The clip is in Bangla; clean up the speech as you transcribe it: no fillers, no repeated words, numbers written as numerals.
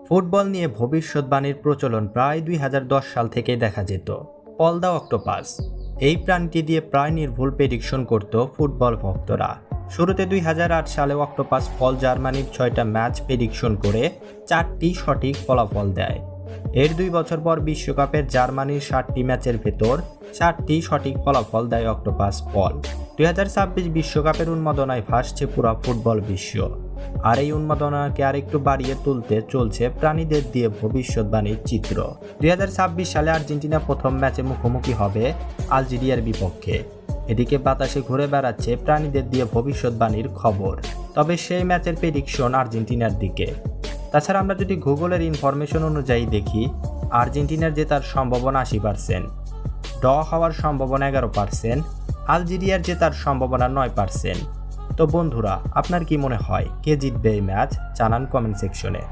ফুটবল নিয়ে ভবিষ্যৎবাণীর প্রচলন প্রায় 2010 সাল থেকেই দেখা যেত। পল দ্য অক্টোপাস, এই প্রাণীটি দিয়ে প্রায় নির্ভুল প্রেডিকশন করত ফুটবল ভক্তরা। শুরুতে 2008 সালে অক্টোপাস পল জার্মানির 6টা ম্যাচ প্রেডিকশন করে 4টি সঠিক ফলাফল দেয়। এর 2 বছর পর বিশ্বকাপের জার্মানির 7টি ম্যাচের ভেতর 4টি সঠিক ফলাফল দেয় অক্টোপাস পল। 2026 বিশ্বকাপের উন্মাদনায় ভাসছে পুরা ফুটবল বিশ্ব। আর এই উন্মাদনাকে আরেকটু বাড়িয়ে তুলতে চলছে প্রাণীদের দিয়ে ভবিষ্যৎবাণীর চিত্র। 2026 সালে আর্জেন্টিনা প্রথম ম্যাচে মুখোমুখি হবে আলজেরিয়ার বিপক্ষে। এদিকে বাতাসে ঘুরে বেড়াচ্ছে প্রাণীদের দিয়ে ভবিষ্যৎবাণীর খবর, তবে সেই ম্যাচের প্রেডিকশন আর্জেন্টিনার দিকে। তাছাড়া আমরা যদি গুগলের ইনফরমেশন অনুযায়ী দেখি, আর্জেন্টিনার জেতার সম্ভাবনা 80%, ড্র হওয়ার সম্ভাবনা 11%, আলজেরিয়ার জেতার সম্ভাবনা 9%। তো বন্ধুরা, আপনার কি মনে হয় কে জিতবে এই ম্যাচ? জানান কমেন্ট সেকশনে।